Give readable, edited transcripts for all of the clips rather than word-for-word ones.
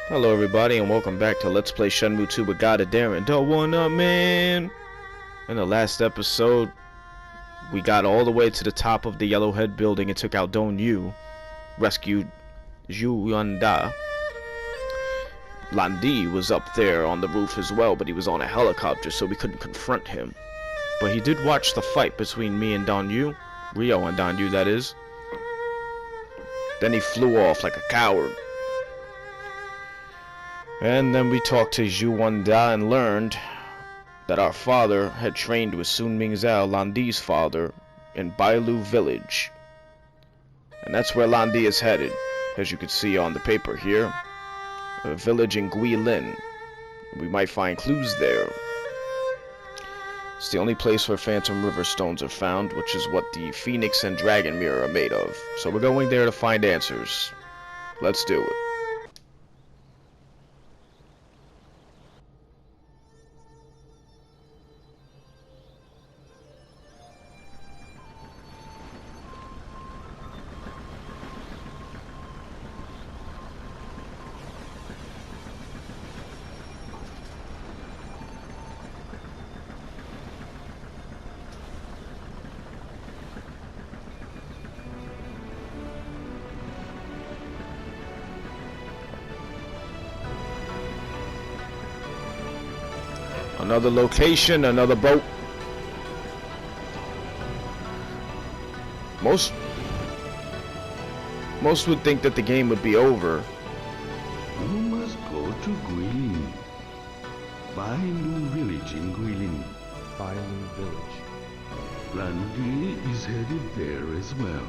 Hello everybody and welcome back to Let's Play Shenmue 2 with God of Darren. Don't wanna man! In the last episode, we got all the way to the top of the Yellowhead building and took out Don Yu, rescued Zhu Yanda. Landi was up there on the roof as well, but he was on a helicopter so we couldn't confront him. But he did watch the fight between me and Don Yu, Rio and Don Yu that is. Then he flew off like a coward. And then we talked to Zhu Wanda and learned that our father had trained with Sun Mingzhao, Landi's father, in Bailu village. And that's where Landi is headed, as you can see on the paper here. A village in Guilin. We might find clues there. It's the only place where Phantom River stones are found, which is what the Phoenix and Dragon Mirror are made of. So we're going there to find answers. Let's do it. Another location, another boat. Most would think that the game would be over. You must go to Guilin. Bailu village in Guilin. Bailu village. Landi is headed there as well.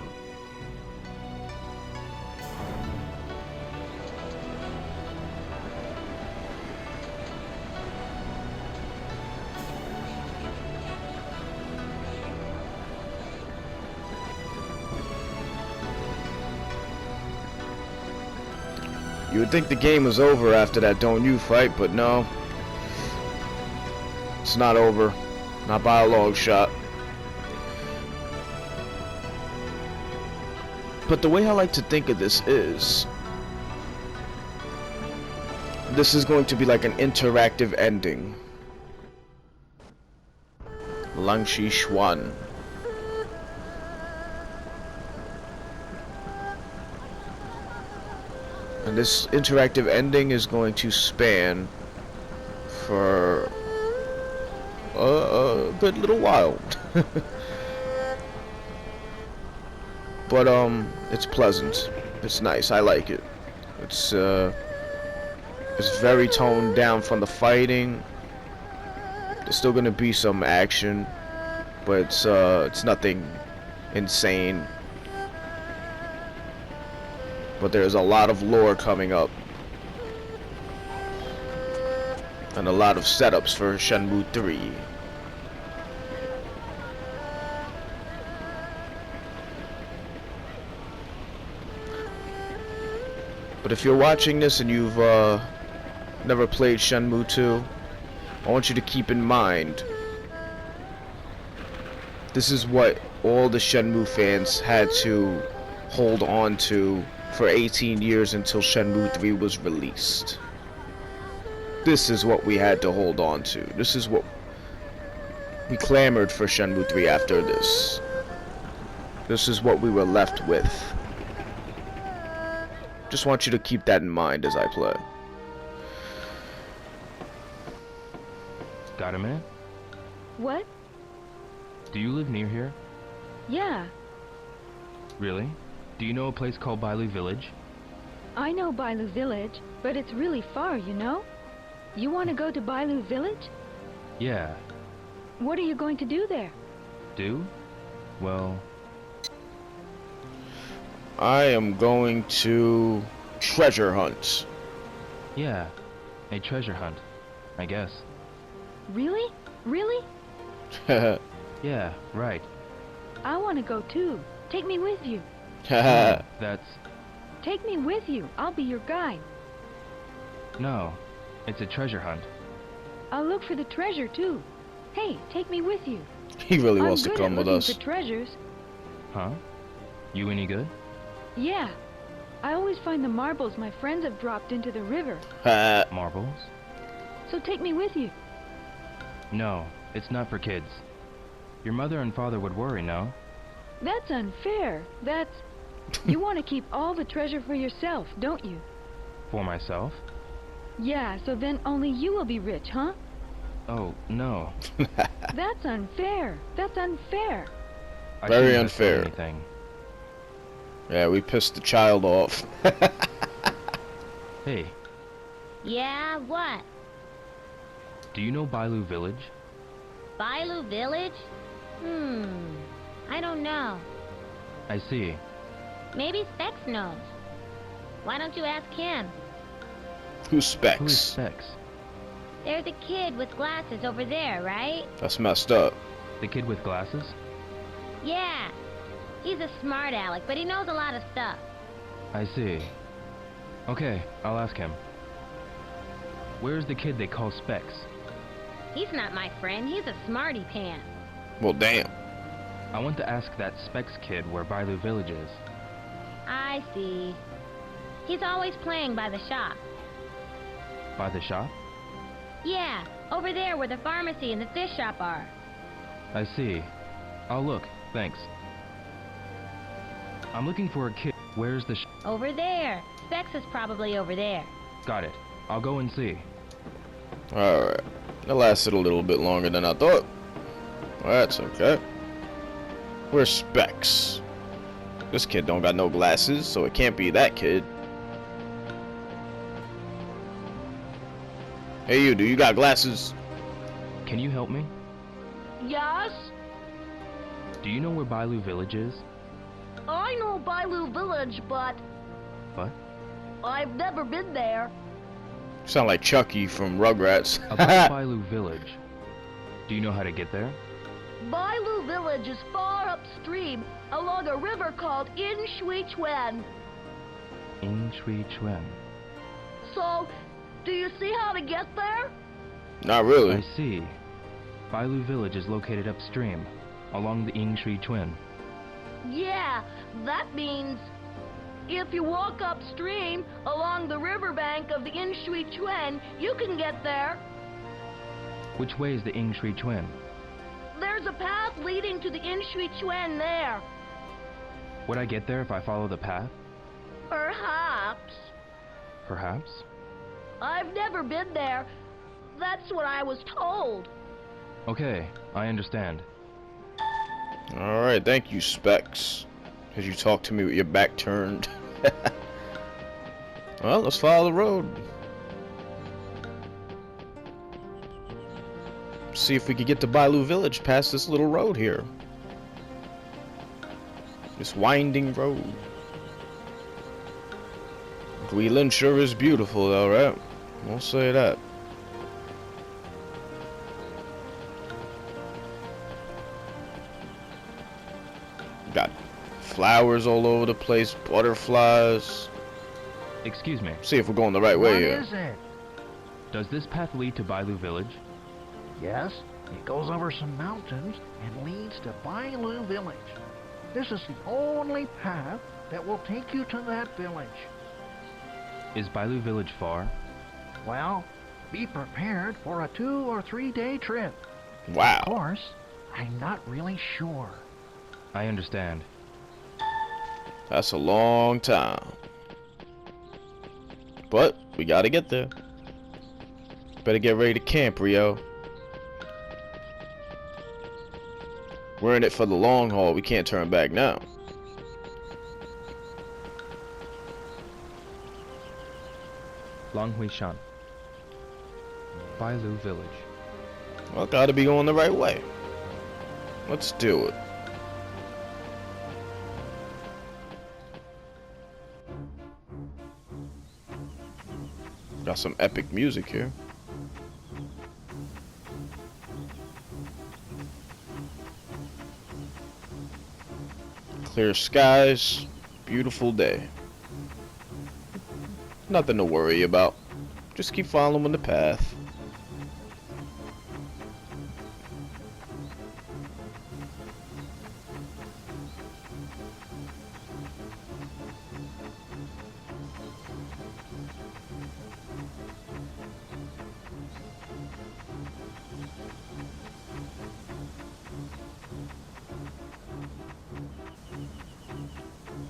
You would think the game was over after that Don Yu fight, but no. It's not over. Not by a long shot. But the way I like to think of this is going to be like an interactive ending. Langshi Xuan. And this interactive ending is going to span for a good little while. But it's pleasant. It's nice. I like it. It's very toned down from the fighting. There's still gonna be some action, but it's nothing insane. But there's a lot of lore coming up. And a lot of setups for Shenmue 3. But if you're watching this and you've never played Shenmue 2, I want you to keep in mind this is what all the Shenmue fans had to hold on to for 18 years until Shenmue 3 was released. This is what we had to hold on to. This is what we clamored for Shenmue 3 after this. This is what we were left with. Just want you to keep that in mind as I play. Got a minute? What? Do you live near here? Yeah, Really? Do you know a place called Bailu Village? I know Bailu Village, but it's really far, you know? You want to go to Bailu Village? Yeah. What are you going to do there? Do? Well, I am going to treasure hunt. yeah. A treasure hunt, I guess. Really? Really? Yeah, right. I want to go too. Take me with you. That's... Take me with you. I'll be your guide. No. It's a treasure hunt. I'll look for the treasure too. Hey, take me with you. He really I'm wants to good come at with looking us. for treasures. Huh? You any good? Yeah. I always find the marbles my friends have dropped into the river. Ha. Marbles? So take me with you. No, it's not for kids. Your mother and father would worry, no? That's unfair. You want to keep all the treasure for yourself, don't you? For myself? Yeah, so then only you will be rich, huh? Oh, no. That's unfair. That's unfair. I Very shouldn't have said unfair. anything. Yeah, we pissed the child off. Hey, Yeah, what? do you know Bailu Village? Bailu Village? I don't know. I see. Maybe Specs knows. Why don't you ask him? Who's Who is Specs? Specs? There's a kid with glasses over there, right? That's messed up. The kid with glasses? Yeah. He's a smart aleck, but he knows a lot of stuff. I see. Okay, I'll ask him. Where's the kid they call Specs? He's not my friend. He's a smarty pants. Well, damn. I want to ask that Specs kid where Bailu Village is. I see. He's always playing by the shop. By the shop? Yeah, over there where the pharmacy and the fish shop are. I see. I'll look, thanks. I'm looking for a kid. Where's the Over there. Specs is probably over there. Got it. I'll go and see. Alright. That lasted a little bit longer than I thought. Well, that's okay. Where's Specs? This kid don't got no glasses, so it can't be that kid. Hey you, do you got glasses? Can you help me? Yes, Do you know where Bailu Village is? I know Bailu Village, but What? I've never been there. You sound like Chucky from Rugrats. About Bailu Village. Do you know how to get there? Bailu Village is far upstream along a river called In Shui Chuan. In Shui Chuan. So, do you see how to get there? Not I really. see. Bailu Village is located upstream, along the Ying Shui Chuan. Yeah, that means if you walk upstream along the riverbank of the In Shui Chuan, you can get there. Which way is the Ying Shui Chuan? There's a path leading to the In Shui Chuan there. Would I get there if I follow the path? Perhaps. Perhaps? I've never been there. That's what I was told. Okay, I understand. Alright, thank you, Specs. Because you talked to me with your back turned. Well, let's follow the road. See if we can get to Bailu Village past this little road here. This winding road. Guilin sure is beautiful though, right? We'll say that. Got flowers all over the place, butterflies. Excuse me, See if we're going the right way What here. is it? does this path lead to Bailu Village? Yes, it goes over some mountains and leads to Bailu Village. This is the only path that will take you to that village. Is Bailu Village far? Well, be prepared for a 2 or 3 day trip. Of Wow. course, I'm not really sure. I understand. That's a long time. But we gotta get there. Better get ready to camp, Rio. We're in it for the long haul. We can't turn back now. Longhui Shan. Bailu Village. Well, gotta be going the right way. Let's do it. Got some epic music here. Clear skies, beautiful day. Nothing to worry about. Just keep following the path.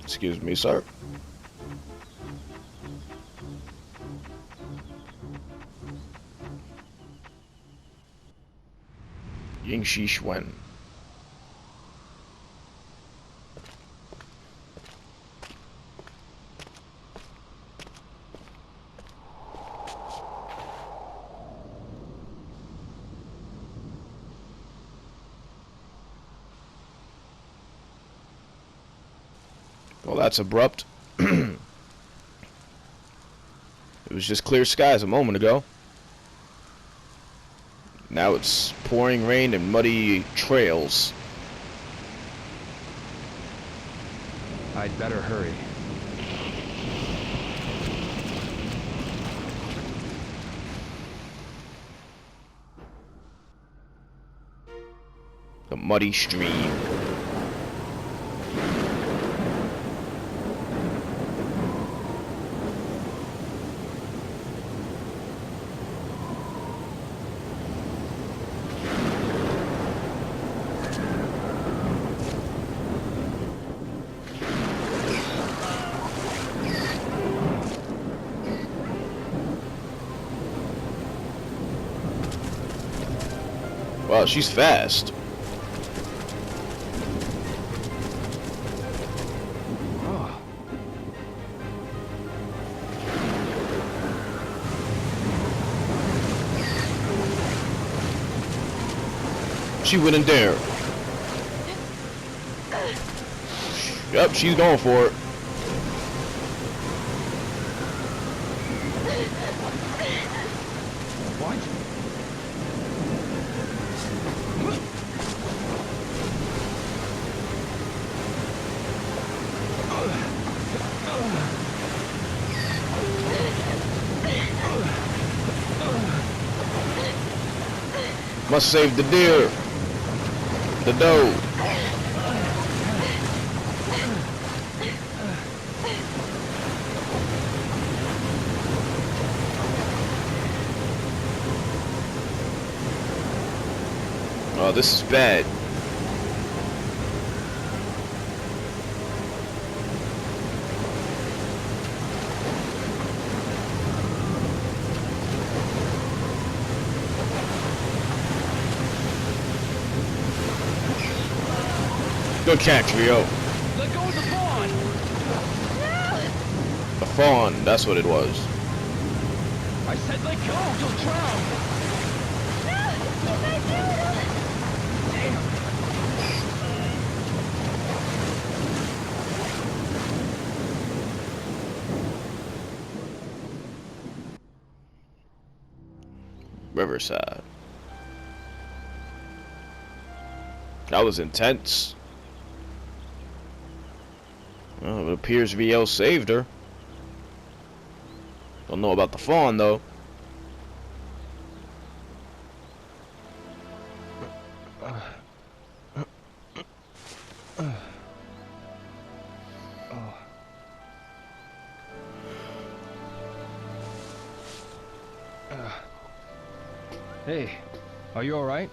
Excuse me, sir. Yingshi Shwen. Well, that's abrupt. It was just clear skies a moment ago. Now it's pouring rain and muddy trails. I'd better hurry. The muddy stream. Wow, she's fast. Oh. She went in there. Yep, she's going for it. What? Must save the deer. The doe. Oh, this is bad. Good catch, Rio. Let go of the fawn! A fawn, that's what it was. I said let go, you'll drown! Damn! Riverside. That was intense. Well, it appears VL saved her. Don't know about the fawn, though. Hey, are you alright?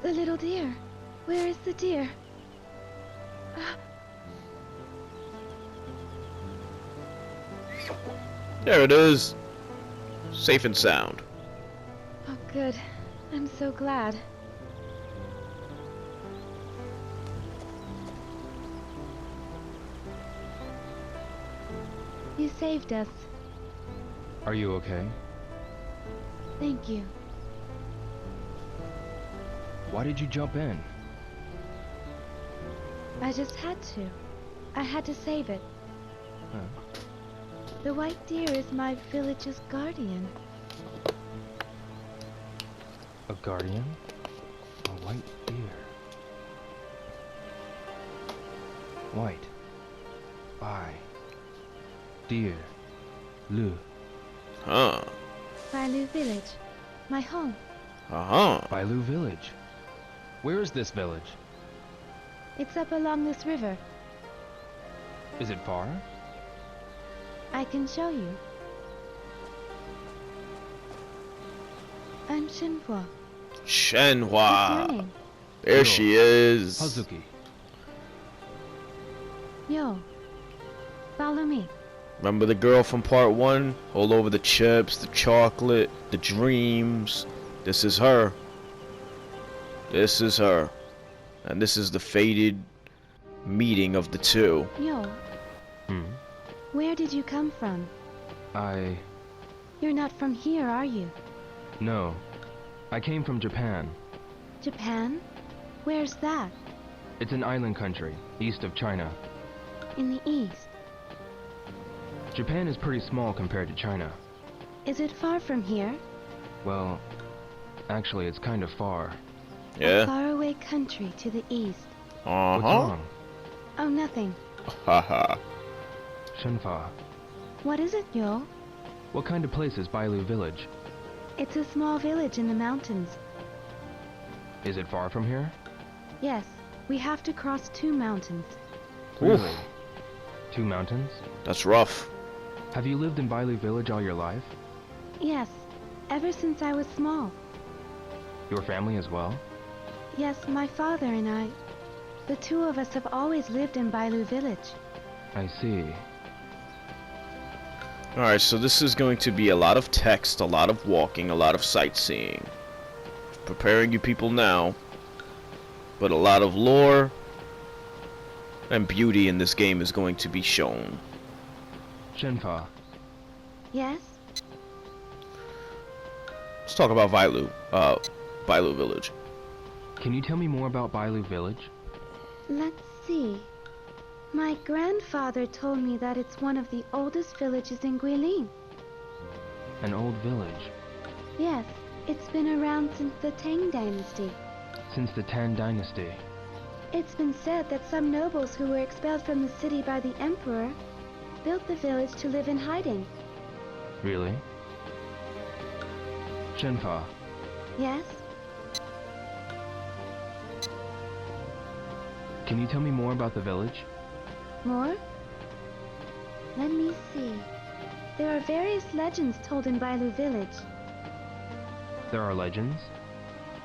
The little deer. Where is the deer? There it is. Safe and sound. Oh, good. I'm so glad. You saved us. Are you okay? Thank you. Why did you jump in? I just had to. I had to save it. Huh? The white deer is my village's guardian. A guardian? A white deer. White. Bai. Deer. Lu. Huh. Bailu village. My home. Uh-huh. Bailu village. Where is this village? It's up along this river. Is it far? I can show you. I'm Shenmue. Shenhua. What's your name? There Yo. she is. Hazuki. Yo. Follow me. Remember the girl from part 1? All over the chips, the chocolate, the dreams. This is her. This is her. And this is the fated meeting of the two. Yo. Hmm. Where did you come from? You're not from here, are you? No. I came from Japan. Japan? Where's that? It's an island country, east of China. In the east. Japan is pretty small compared to China. Is it far from here? Well, actually it's kind of far. A Yeah? faraway country to the east. What's Uh-huh. wrong? Oh, nothing. Haha. Shenfa, What is it, Yo? what kind of place is Bailu village? It's a small village in the mountains. Is it far from here? Yes, we have to cross 2 mountains. Oof. Really? 2 mountains? That's rough. Have you lived in Bailu village all your life? Yes, ever since I was small. Your family as well? Yes, my father and I. The 2 of us have always lived in Bailu village. I see. Alright, so this is going to be a lot of text, a lot of walking, a lot of sightseeing. Preparing you people now. But a lot of lore and beauty in this game is going to be shown. Shenfa, Yes? Let's talk about Bailu village. can you tell me more about Bailu village? Let's see. My grandfather told me that it's one of the oldest villages in Guilin. An old village. Yes, it's been around since the Tang Dynasty. Since the Tan Dynasty. It's been said that some nobles who were expelled from the city by the emperor built the village to live in hiding. Really? Shenfa, Yes? can you tell me more about the village? More? Let me see. There are various legends told in Bailu village. There are legends?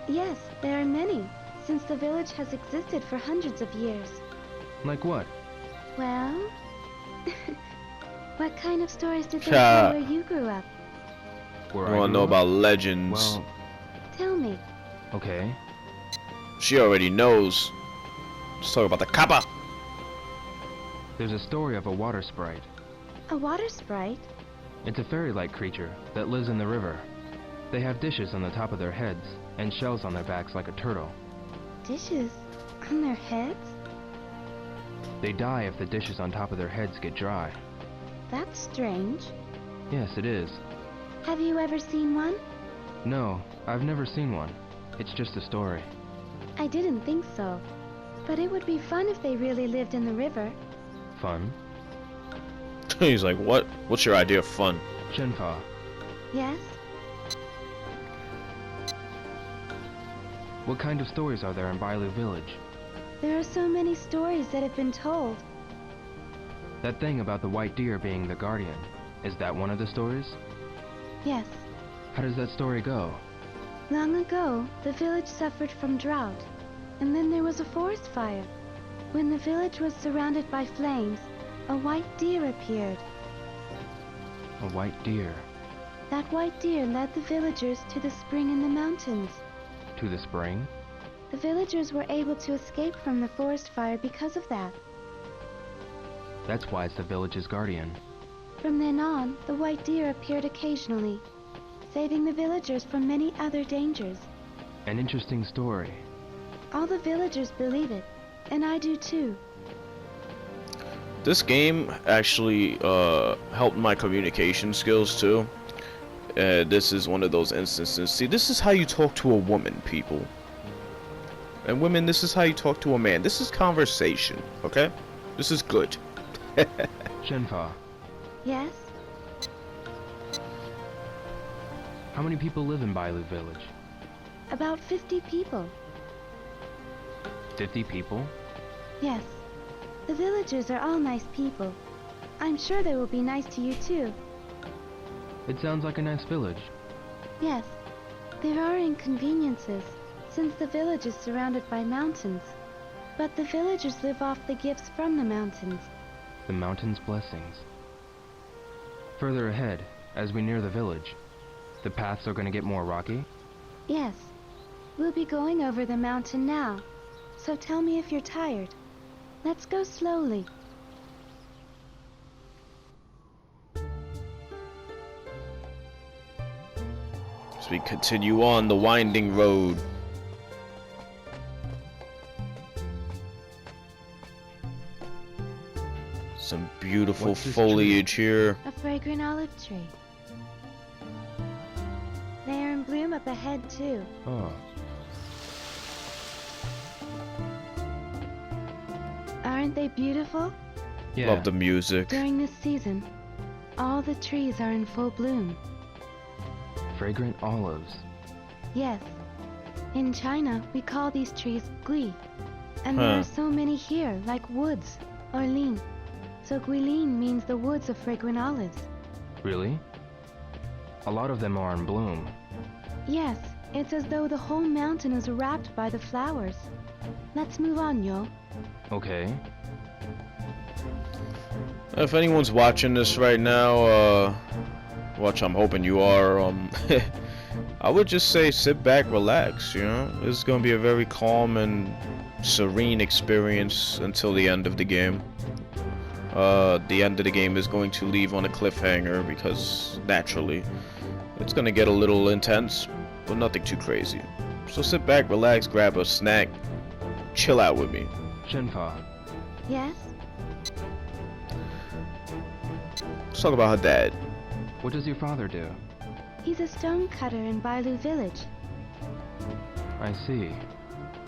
Yes, there are many, since the village has existed for hundreds of years. Like what? Well... what kind of stories did they tell where you grew up? Where I I want to grew know up? about legends. Well, Tell me. okay. She already knows. Let's talk about the kappa. There's a story of a water sprite. A water sprite? It's a fairy-like creature that lives in the river. They have dishes on the top of their heads and shells on their backs like a turtle. Dishes? On their heads? They die if the dishes on top of their heads get dry. That's strange. Yes, it is. Have you ever seen one? No, I've never seen one. It's just a story. I didn't think so. But it would be fun if they really lived in the river. Fun. He's like, what? What's your idea of fun? Shenfa, Yes? what kind of stories are there in Bailu village? There are so many stories that have been told. That thing about the white deer being the guardian, is that one of the stories? Yes. How does that story go? Long ago, the village suffered from drought, and then there was a forest fire. When the village was surrounded by flames, a white deer appeared. A white deer. That white deer led the villagers to the spring in the mountains. To the spring? The villagers were able to escape from the forest fire because of that. That's why it's the village's guardian. From then on, the white deer appeared occasionally, saving the villagers from many other dangers. An interesting story. All the villagers believe it, and I do too. This game actually helped my communication skills too. This is one of those instances. See, this is how you talk to a woman, people. And women, this is how you talk to a man. This is conversation, okay? This is good. Shenfa, Yes? how many people live in Bailu village? About 50 people. 50 people? Yes. The villagers are all nice people. I'm sure they will be nice to you too. It sounds like a nice village. Yes. There are inconveniences, since the village is surrounded by mountains. But the villagers live off the gifts from the mountains. The mountain's blessings. Further ahead, as we near the village, the paths are going to get more rocky? Yes, we'll be going over the mountain now. So tell me if you're tired. Let's go slowly. As we continue on the winding road. Some beautiful What's this foliage here. A fragrant olive tree. They are in bloom up ahead too. Oh, Aren't they beautiful? yeah. Love the music. During this season, all the trees are in full bloom. Fragrant olives. Yes. In China, we call these trees gui. And there Huh. are so many here, like woods, or lin. So Guilin means the woods of fragrant olives. Really? A lot of them are in bloom. Yes, it's as though the whole mountain is wrapped by the flowers. Let's move on, Yo. Okay. If anyone's watching this right now, which I'm hoping you are, I would just say sit back, relax, you know? This is gonna be a very calm and serene experience until the end of the game. The end of the game is going to leave on a cliffhanger because, naturally, it's gonna get a little intense, but nothing too crazy. So sit back, relax, grab a snack, chill out with me. Shenfa, Yes? Let's talk about her dad. what does your father do? He's a stone cutter in Bailu village. I see.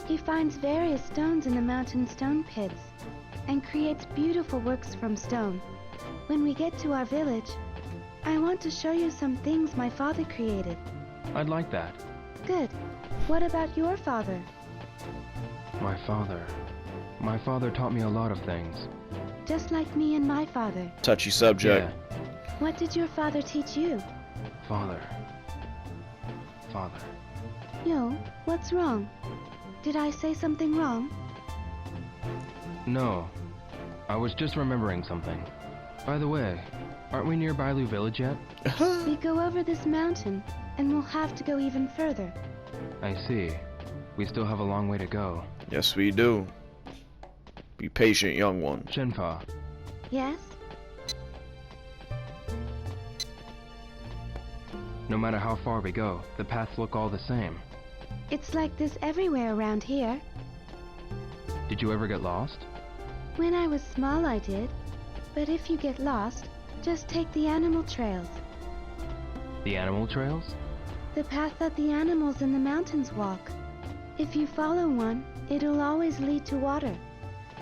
He finds various stones in the mountain stone pits and creates beautiful works from stone. When we get to our village, I want to show you some things my father created. I'd like that. Good. What about your father? My father. My father taught me a lot of things. Just like me and my father. Touchy subject. Yeah. What did your father teach you? Father. Father. Yo, what's wrong? Did I say something wrong? No. I was just remembering something. By the way, aren't we near Bailu village yet? We go over this mountain, and we'll have to go even further. I see. We still have a long way to go. Yes, we do. Be patient, young one. Shenfa, Yes? no matter how far we go, the paths look all the same. It's like this everywhere around here. Did you ever get lost? When I was small, I did. But if you get lost, just take the animal trails. The animal trails? The path that the animals in the mountains walk. If you follow one, it'll always lead to water.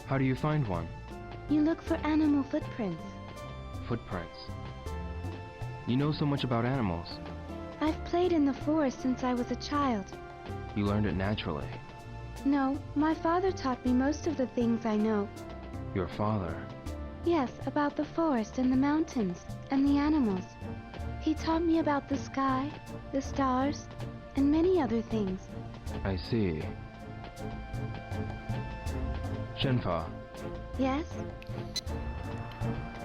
How do you find one? You look for animal footprints. Footprints. You know so much about animals. I've played in the forest since I was a child. You learned it naturally. No, my father taught me most of the things I know. Your father. Yes, about the forest and the mountains, and the animals. He taught me about the sky, the stars, and many other things. I see. Shenfa, Yes?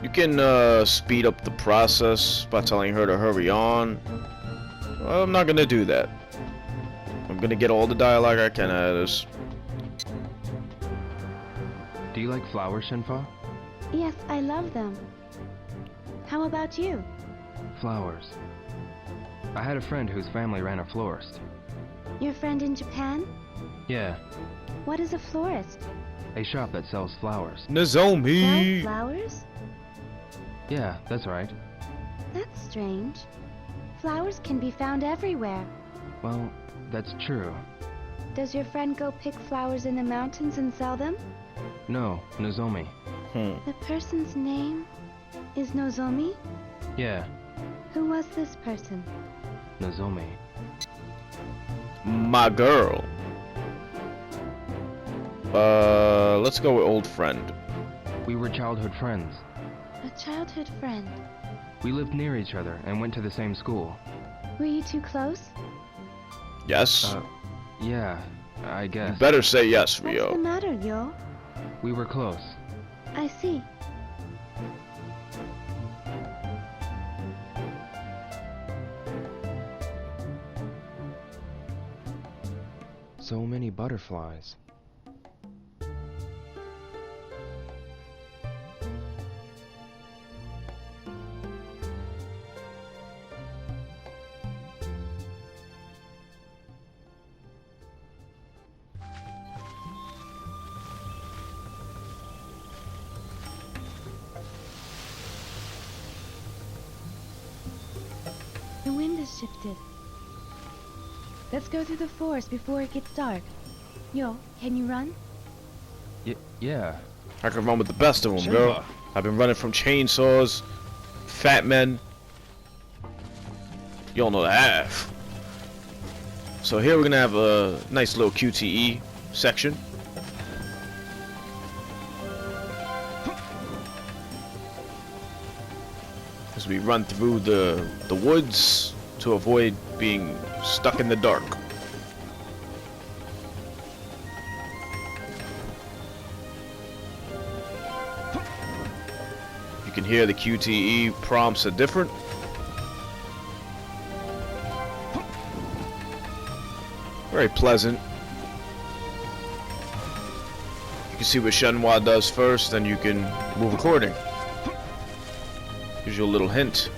You can speed up the process by telling her to hurry on. Well, I'm not gonna do that. I'm gonna get all the dialogue I can out of this. do you like flowers, Shenfa? Yes, I love them. How about you? Flowers. I had a friend whose family ran a florist. Your friend in Japan? Yeah, What is a florist? a shop that sells flowers. Sell Nozomi! flowers? Yeah, that's right. That's strange. Flowers can be found everywhere. Well, that's true. Does your friend go pick flowers in the mountains and sell them? No, Nozomi. The person's name is Nozomi? Yeah, Who was this person? Nozomi. My girl. Let's go with old friend. We were childhood friends. A childhood friend. We lived near each other and went to the same school. Were you too close? Yes? Yeah, I You guess. better say yes, What's the Rio. matter, Yo? We were close. I see. So many butterflies. The wind has shifted. Let's go through the forest before it gets dark. Yo, can you run? Yeah. I can run with the best of them, girl. I've been running from chainsaws, fat men. You don't know the half. So here we're gonna have a nice little QTE section. As we run through the woods to avoid being stuck in the dark. You can hear the QTE prompts are different. Very pleasant. You can see what Shenmue does first, then you can move according. Gives you a little hint.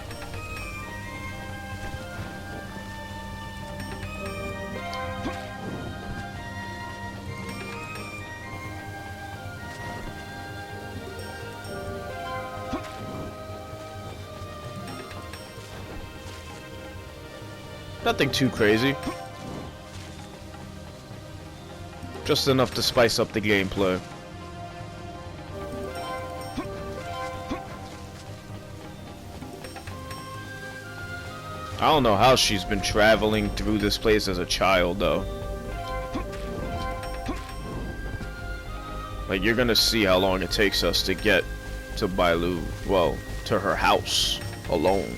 Nothing too crazy. Just enough to spice up the gameplay. I don't know how she's been traveling through this place as a child, though. Like, you're gonna see how long it takes us to get to Bailu, well, to her house alone.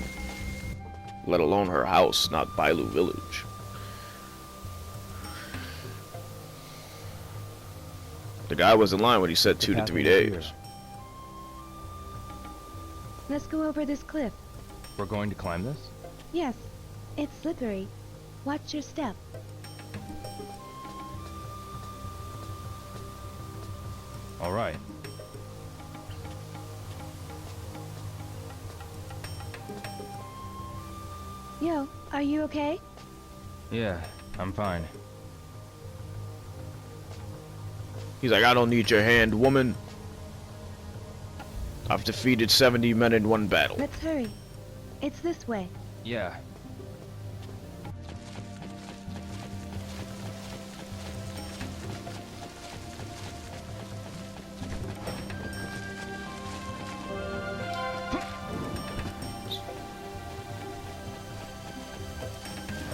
Let alone her house, not Bailu village. The guy was in line when he said 2 to 3 days. Let's go over this cliff. We're going to climb this? Yes, it's slippery. Watch your step. All right. Yo, are you okay? Yeah, I'm fine. He's like, I don't need your hand, woman. I've defeated 70 men in one battle. Let's hurry. It's this way. Yeah.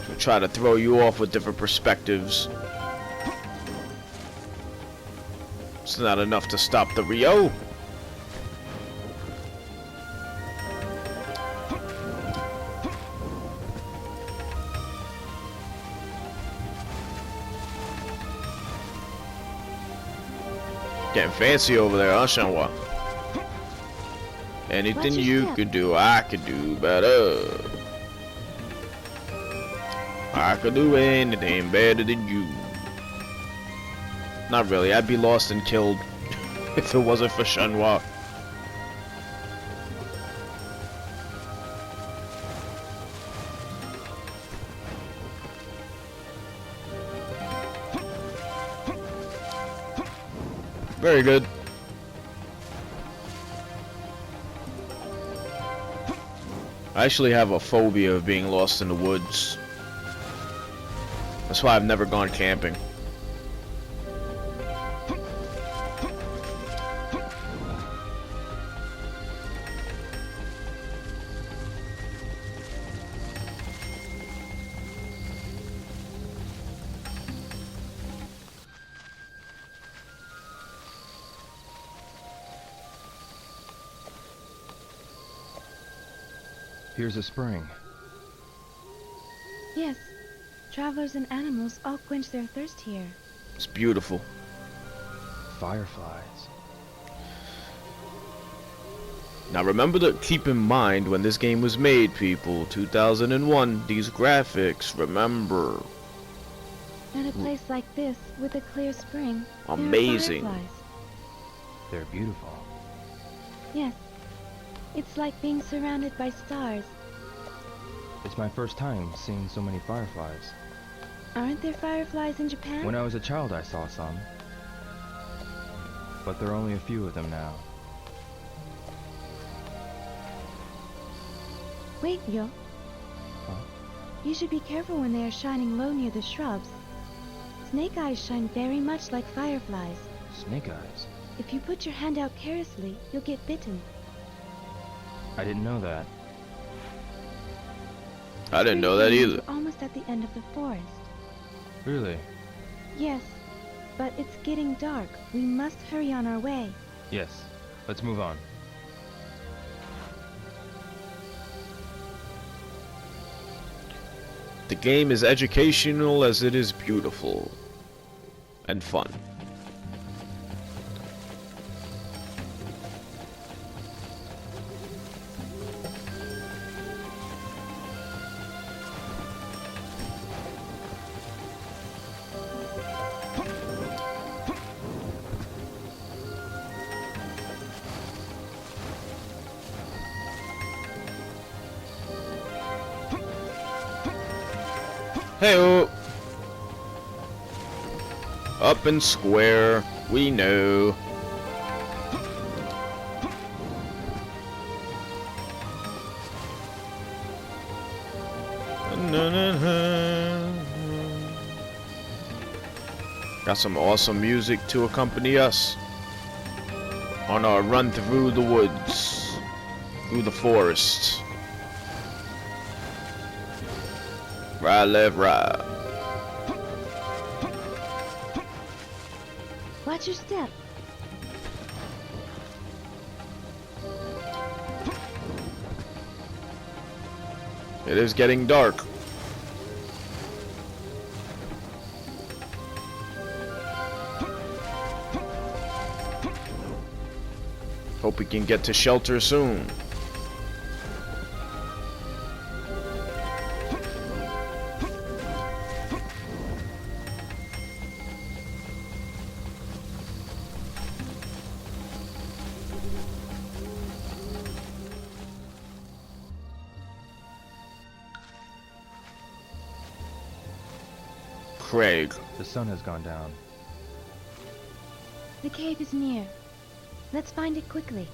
We'll try to throw you off with different perspectives. It's not enough to stop the Rio. Getting fancy over there, huh, Shenmue? Anything Watch your you step. could do, I could do better. I could do anything better than you. Not really, I'd be lost and killed if it wasn't for Shenmue. Very good. I actually have a phobia of being lost in the woods. That's why I've never gone camping. Here's a spring. Yes, Travelers and animals all quench their thirst here. It's beautiful. Fireflies. Now remember to keep in mind when this game was made, people. 2001, these graphics, remember. At a place like this, with a clear spring, Amazing. there are fireflies. They're beautiful. Yes. It's like being surrounded by stars. It's my first time seeing so many fireflies. Aren't there fireflies in Japan? When I was a child, I saw some. But there are only a few of them now. Wait, Yo. Huh? You should be careful when they are shining low near the shrubs. Snake eyes shine very much like fireflies. Snake eyes? If you put your hand out carelessly, you'll get bitten. I didn't know that. I didn't know that either. We're almost at the end of the forest. Really? Yes, but it's getting dark. We must hurry on our way. Yes. Let's move on. The game is educational as it is beautiful. And fun. Hey-oh! Up and square, we know. Got some awesome music to accompany us on our run through the woods, through the forest. Right, left, right. Watch your step. It is getting dark. Hope we can get to shelter soon. Craig. The sun has gone down. The cave is near. Let's find it quickly.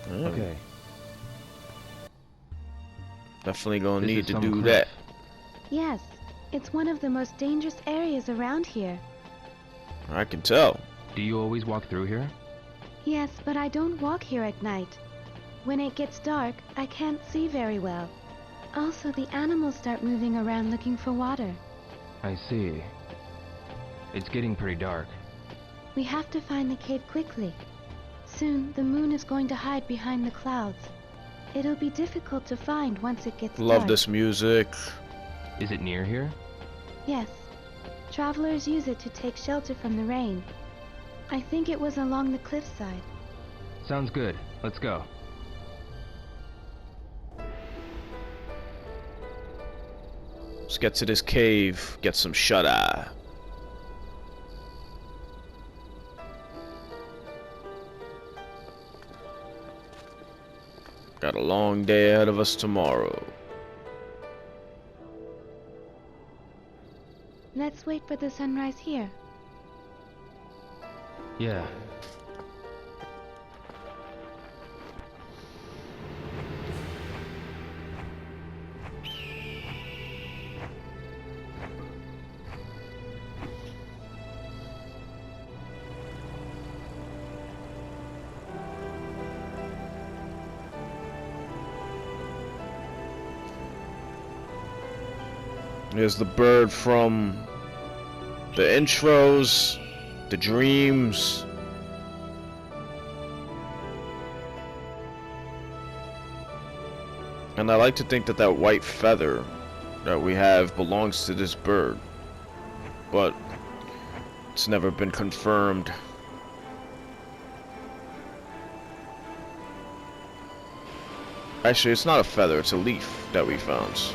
Okay. Definitely gonna This need is to some do cliff. that. Yes, it's one of the most dangerous areas around here. I can tell. Do you always walk through here? Yes, but I don't walk here at night. When it gets dark, I can't see very well. Also, the animals start moving around looking for water. I see. It's getting pretty dark. We have to find the cave quickly. Soon, the moon is going to hide behind the clouds. It'll be difficult to find once it gets Love dark. this music. Is it near here? Yes. Travelers use it to take shelter from the rain. I think it was along the cliffside. Sounds good. Let's go. Let's get to this cave, get some shut-eye. Got a long day ahead of us tomorrow. Let's wait for the sunrise here. Yeah. There's the bird from the intros, the dreams. And I like to think that that white feather that we have belongs to this bird, but it's never been confirmed. Actually, it's not a feather, it's a leaf that we found.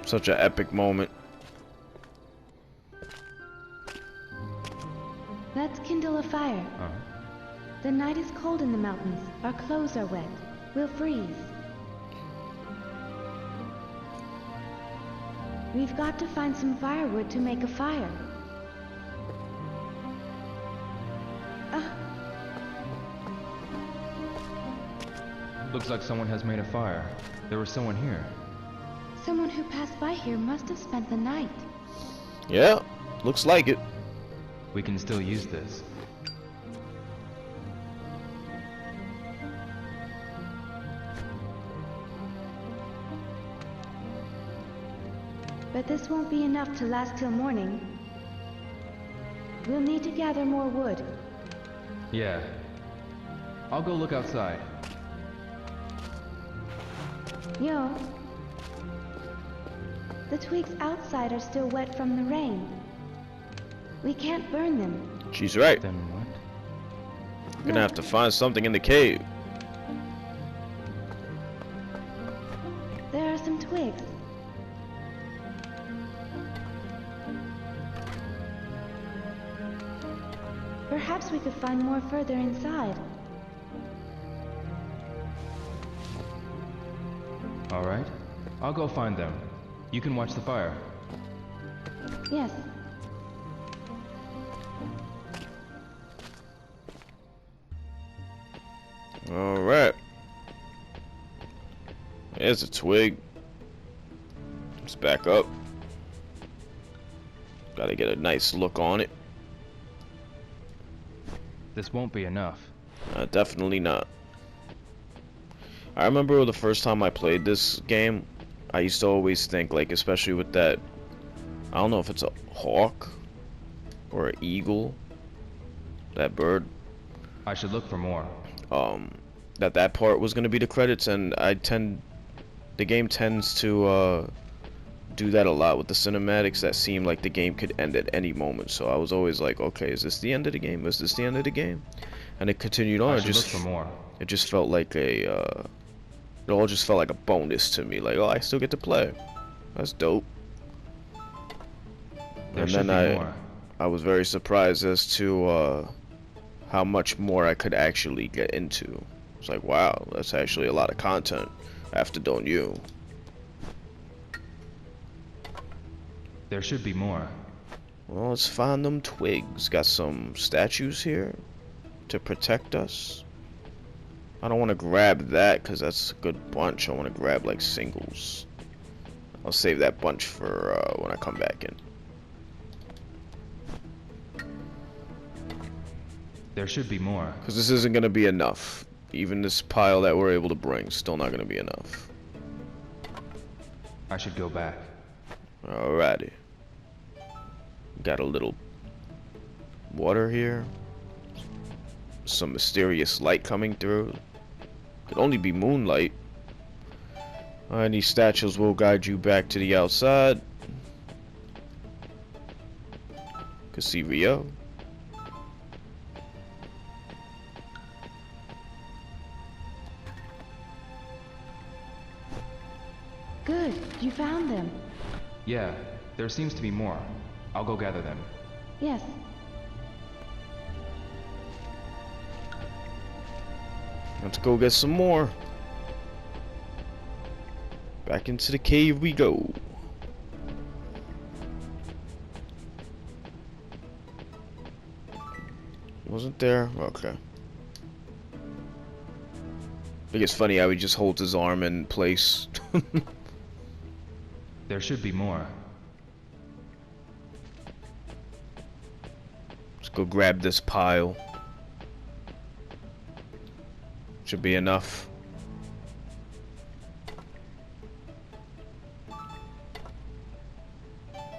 Such an epic moment. Let's kindle a fire. The night is cold in the mountains. Our clothes are wet. We'll freeze. We've got to find some firewood to make a fire. Looks like someone has made a fire. There was someone here. Someone who passed by here must have spent the night. Yeah, looks like it. We can still use this. But this won't be enough to last till morning. We'll need to gather more wood. Yeah. I'll go look outside. Yo. The twigs outside are still wet from the rain. We can't burn them. She's right. Then what? We're gonna have to find something in the cave. There are some twigs. Perhaps we could find more further inside. All right. I'll go find them. You can watch the fire. Yes. Alright. There's a twig. Let's back up. Gotta get a nice look on it. This won't be enough. Definitely not. I remember the first time I played this game, I used to always think, like, especially with that, I don't know if it's a hawk or an eagle, that bird, I should look for more. that part was gonna be the credits, and the game tends to do that a lot with the cinematics that seem like the game could end at any moment. So I was always like, okay, is this the end of the game? Is this the end of the game? And it continued on. I should look for more. It just felt like it all just felt like a bonus to me. Like, oh, I still get to play. That's dope. There And should then be more. I was very surprised as to how much more I could actually get into. It's like, wow, that's actually a lot of content after Don't You. There should be more. Well, let's find them twigs. Got some statues here to protect us. I don't want to grab that because that's a good bunch. I want to grab like singles. I'll save that bunch for when I come back in. There should be more. Because this isn't going to be enough. Even this pile that we're able to bring, still not going to be enough. I should go back. Alrighty. Got a little water here. Some mysterious light coming through. Could only be moonlight. Alright, these statues will guide you back to the outside. Could see Rio. Good, you found them. Yeah, there seems to be more. I'll go gather them. Yes. Let's go get some more. Back into the cave we go. Wasn't there? Okay. I think it's funny how he just holds his arm in place. There should be more. Let's go grab this pile. Should be enough.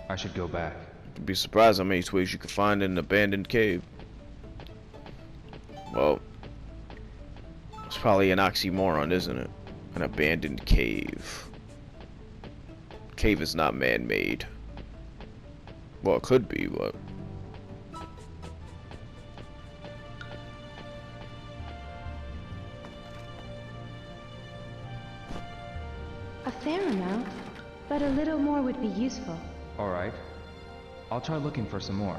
I should go back. You'd be surprised how many twigs you can find in an abandoned cave. Well, it's probably an oxymoron, isn't it? An abandoned cave. Cave is not man-made. Well, it could be, but... A fair amount, but a little more would be useful. Alright. I'll try looking for some more.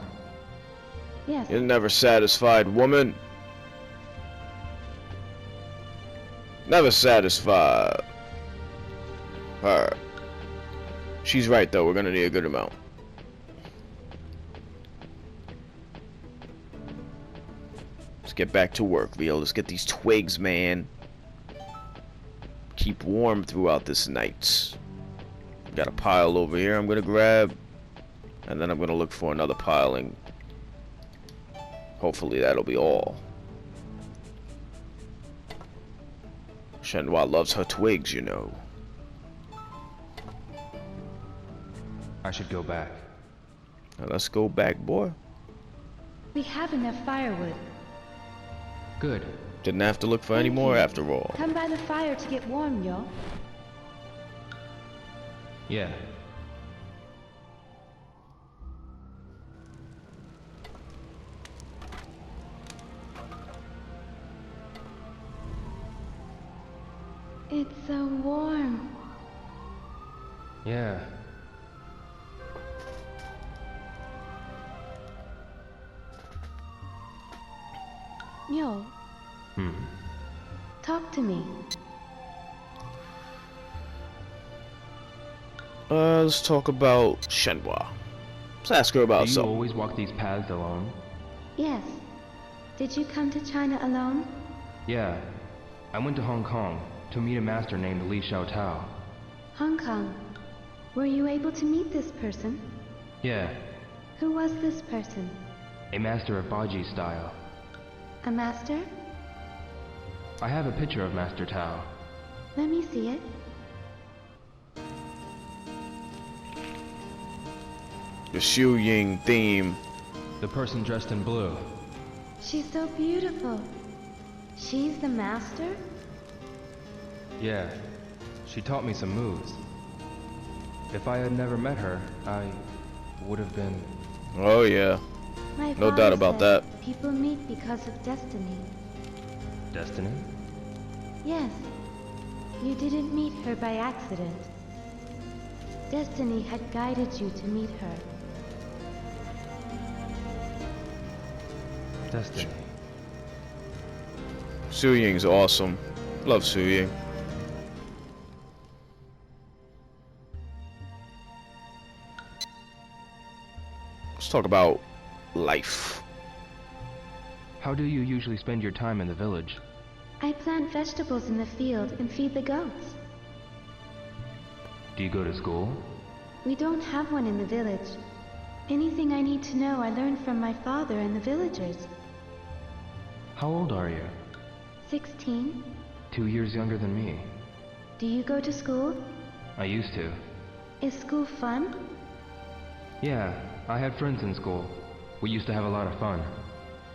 Yes. You're never satisfied, woman. Never satisfied. Alright. She's right, though. We're gonna need a good amount. Let's get back to work, Leo. Let's get these twigs, man. Keep warm throughout this night. Got a pile over here I'm gonna grab. And then I'm gonna look for another piling. Hopefully that'll be all. Shenhua loves her twigs, you know. I should go back. Now let's go back, boy. We have enough firewood. Good. Didn't have to look for any Thank more you. after all. Come by the fire to get warm, yo. Yeah. It's so warm. Yeah. Yo, talk to me. Let's talk about Shenhua. Let's ask her about Do you something. always walk these paths alone? Yes. Did you come to China alone? Yeah. I went to Hong Kong to meet a master named Li Xiaotao. Hong Kong. Were you able to meet this person? Yeah. Who was this person? A master of Baji style. A master? I have a picture of Master Tao. Let me see it. The Xu Ying theme. The person dressed in blue. She's so beautiful. She's the master? Yeah. She taught me some moves. If I had never met her, I would have been... Oh yeah. My No father doubt about said that. People meet because of destiny. Destiny? Yes. You didn't meet her by accident. Destiny had guided you to meet her. Destiny. Xu Ying's awesome. Love Xu Ying. Let's talk about life. How do you usually spend your time in the village? I plant vegetables in the field and feed the goats. Do you go to school? We don't have one in the village. Anything I need to know I learned from my father and the villagers. How old are you? 16. 2 years younger than me. Do you go to school? I used to. Is school fun? Yeah, I had friends in school. We used to have a lot of fun.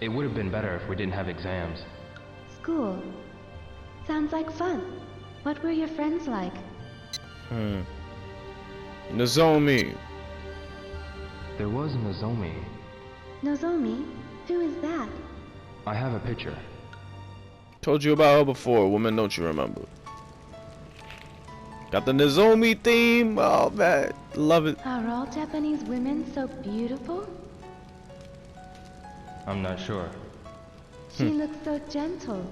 It would have been better if we didn't have exams. School. Sounds like fun. What were your friends like? Nozomi. There was Nozomi. Nozomi? Who is that? I have a picture. Told you about her before, woman, don't you remember? Got the Nozomi theme. Oh man, love it. Are all Japanese women so beautiful? I'm not sure. She looks so gentle.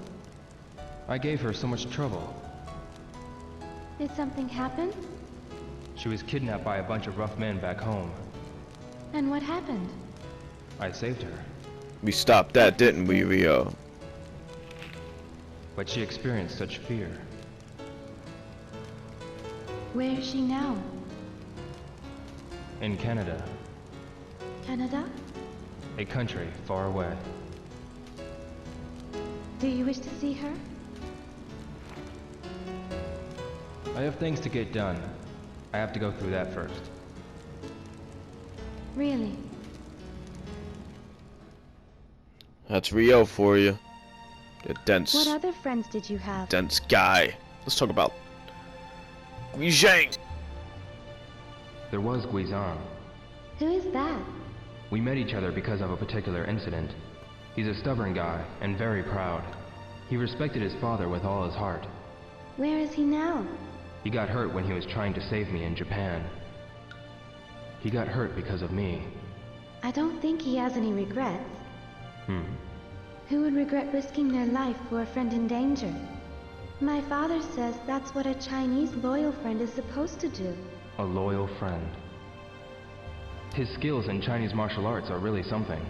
I gave her so much trouble. Did something happen? She was kidnapped by a bunch of rough men back home. And what happened? I saved her, We stopped that, didn't we, Rio? but she experienced such fear. Where is she now? In Canada. Canada? A country far away. Do you wish to see her? I have things to get done. I have to go through that first. Really? That's Rio for you. The dense, What other friends did you have? dense guy. Let's talk about Guilin. There was Guizan. Who is that? We met each other because of a particular incident. He's a stubborn guy and very proud. He respected his father with all his heart. Where is he now? He got hurt when he was trying to save me in Japan. He got hurt because of me. I don't think he has any regrets. Hmm. Who would regret risking their life for a friend in danger? My father says that's what a Chinese loyal friend is supposed to do. A loyal friend. His skills in Chinese martial arts are really something.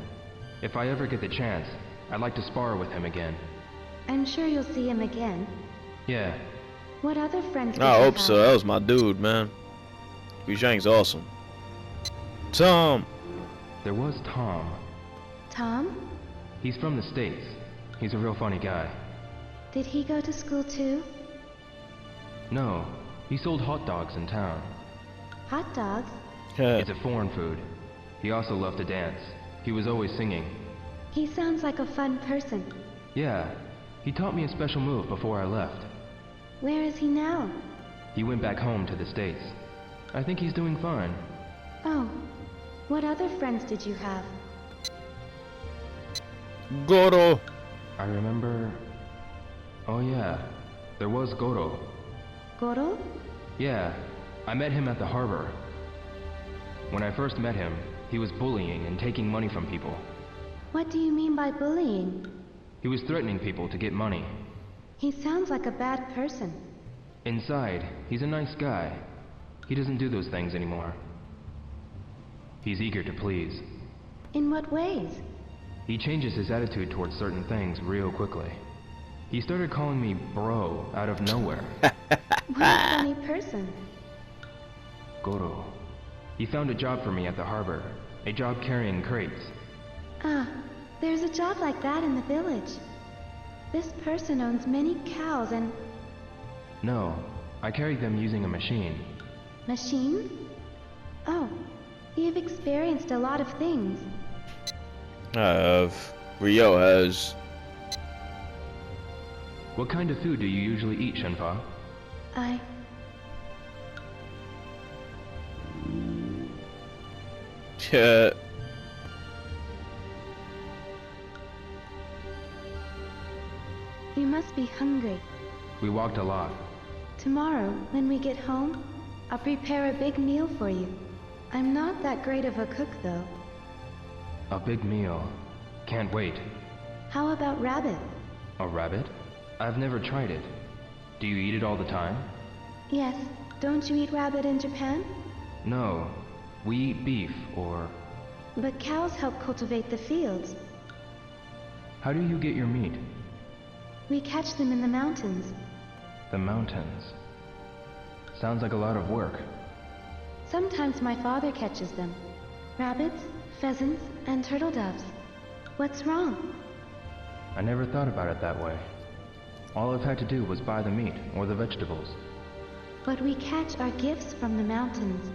If I ever get the chance, I'd like to spar with him again. I'm sure you'll see him again. Yeah, What other friends did I you hope have? so. That was my dude, man. Guiling's awesome. Tom. there was Tom. Tom? He's from the States. He's a real funny guy. Did he go to school too? No, he sold hot dogs in town. Hot dogs? It's a foreign food. He also loved to dance. He was always singing. He sounds like a fun person. Yeah, he taught me a special move before I left. Where is he now? He went back home to the States. I think he's doing fine. Oh, what other friends did you have? Goro. I remember... Oh yeah, there was Goro. Goro? Yeah, I met him at the harbor. When I first met him, he was bullying and taking money from people. What do you mean by bullying? He was threatening people to get money. He sounds like a bad person. Inside, he's a nice guy. He doesn't do those things anymore. He's eager to please. In what ways? He changes his attitude towards certain things real quickly. He started calling me bro out of nowhere. What a funny person. Goro. He found a job for me at the harbor. A job carrying crates. Ah, there's a job like that in the village. This person owns many cows and... No, I carried them using a machine. machines? Oh, you've experienced a lot of things. I have. Rio has. What kind of food do you usually eat, Shenfa? Yeah. You must be hungry. We walked a lot. Tomorrow, when we get home, I'll prepare a big meal for you. I'm not that great of a cook, though. A big meal. Can't wait. How about rabbit? A rabbit? I've never tried it. Do you eat it all the time? Yes, don't you eat rabbit in Japan? No. We eat beef, or... But cows help cultivate the fields. How do you get your meat? We catch them in the mountains. The mountains. Sounds like a lot of work. Sometimes my father catches them. Rabbits, pheasants, and turtle doves. What's wrong? I never thought about it that way. All I've had to do was buy the meat, or the vegetables. What we catch are gifts from the mountains.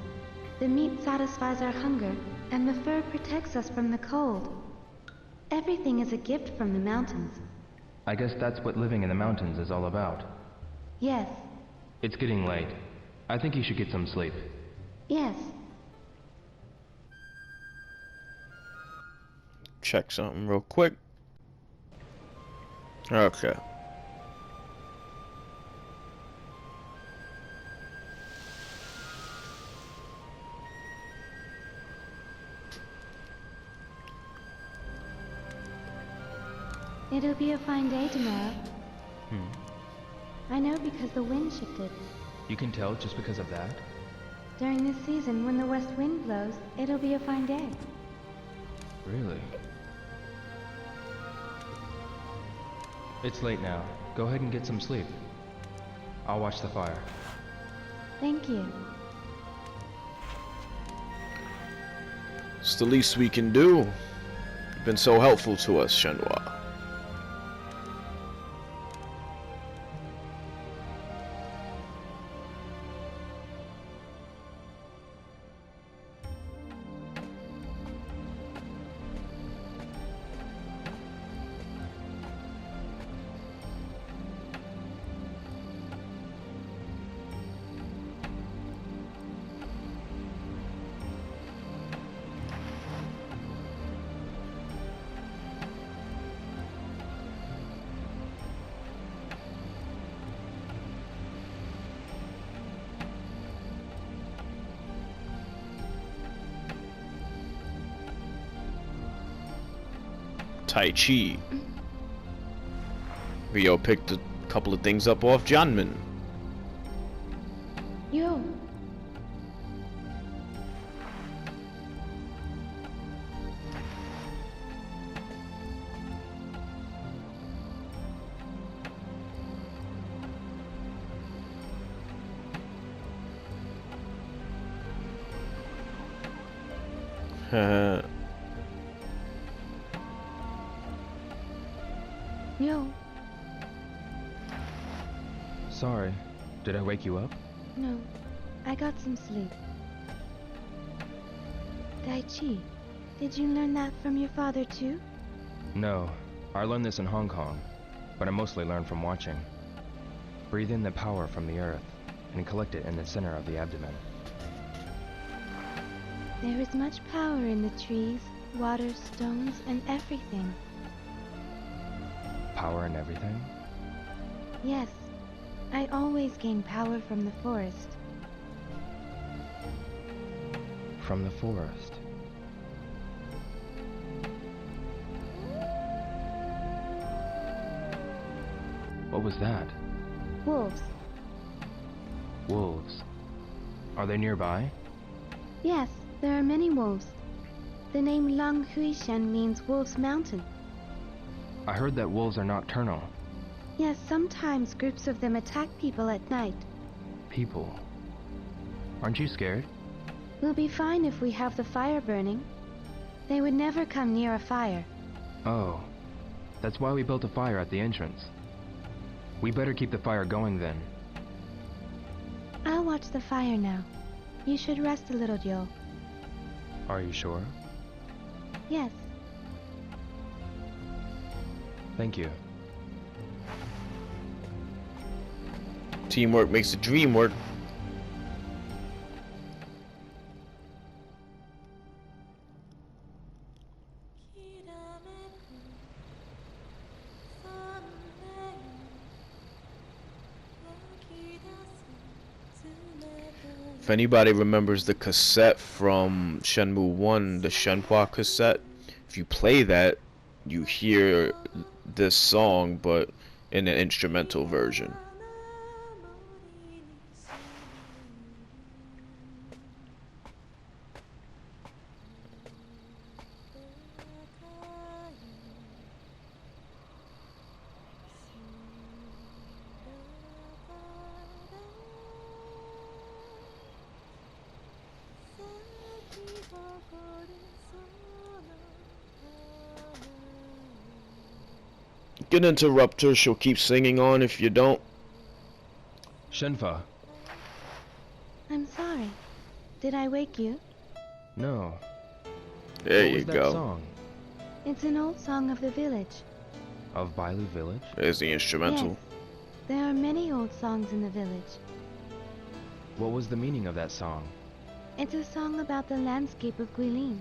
The meat satisfies our hunger, and the fur protects us from the cold. Everything is a gift from the mountains. I guess that's what living in the mountains is all about. Yes, It's getting late. I think you should get some sleep. yes. Check something real quick. Okay. It'll be a fine day tomorrow. I know because the wind shifted. You can tell just because of that? During this season, when the west wind blows, it'll be a fine day. Really? It's late now. Go ahead and get some sleep. I'll watch the fire. Thank you. It's the least we can do. been so helpful to us, Shenhua. Tai Chi. Rio picked a couple of things up off Janmin. Yo. Yo. Sorry, did I wake you up? No, I got some sleep. Tai Chi, did you learn that from your father too? No, I learned this in Hong Kong, but I mostly learned from watching. Breathe in the power from the earth, and collect it in the center of the abdomen. There is much power in the trees, water, stones, and everything. Power in everything? Yes, I always gain power from the forest. From the forest. What was that? Wolves. Wolves. Are they nearby? Yes, there are many wolves. The name Long Huishan means Wolf's Mountain. I heard that wolves are nocturnal. Yes, sometimes groups of them attack people at night. People. Aren't you scared? We'll be fine if we have the fire burning. They would never come near a fire. Oh, that's why we built a fire at the entrance. We better keep the fire going then. I'll watch the fire now. You should rest a little, Joe. Are you sure? Yes. Thank you. Teamwork makes the dream work. If anybody remembers the cassette from Shenmue 1, the Shenhua cassette, if you play that, you hear this song, but in an instrumental version. Get interrupt her, she'll keep singing on if you don't. Shenfa. I'm sorry. Did I wake you? No. There What you was that go. song? It's an old song of the village. Of Bailu village? There's the instrumental. Yes. There are many old songs in the village. What was the meaning of that song? It's a song about the landscape of Guilin.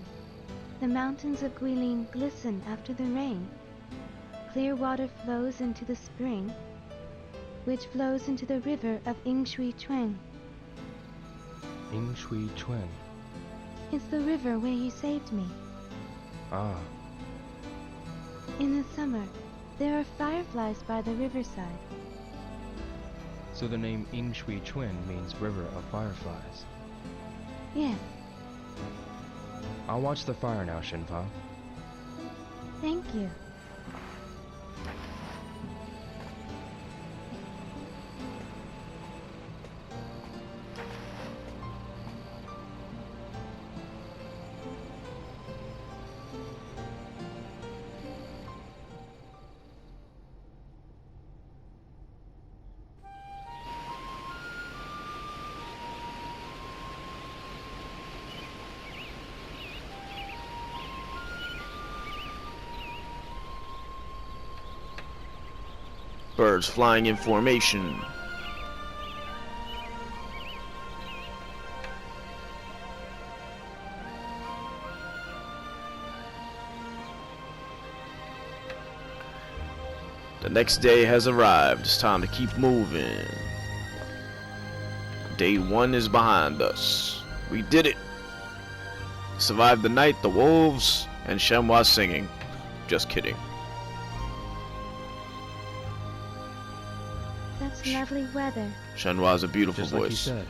The mountains of Guilin glisten after the rain. Clear water flows into the spring, which flows into the river of Yingshui Chuan. Yingshui Chuan. It's the river where you saved me. Ah, In the summer, there are fireflies by the riverside. so the name Yingshui Chuan means river of fireflies. Yes, I'll watch the fire now, Shenfa. thank you. Birds flying in formation. The next day has arrived. It's time to keep moving. Day 1 is behind us. We did it. Survived the night, the wolves, and Shenmue singing. Just kidding. That's lovely weather. Shenmue has a beautiful Just like you voice. said.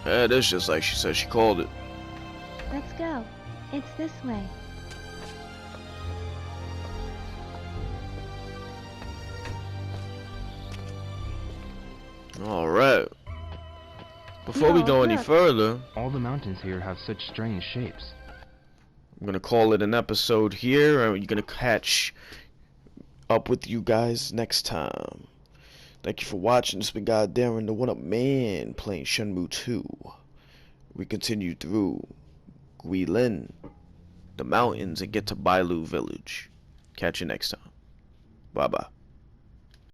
Yeah, it is just like she said. She called it. Let's go. It's this way. Alright. Before we Yo, go any look. further, All the mountains here have such strange shapes. I'm gonna call it an episode here, and you're gonna catch up with you guys next time. Thank you for watching. It's been Goddamn the One Up Man playing Shenmue 2. We continue through Guilin, the mountains, and get to Bailu village. Catch you next time. Bye bye.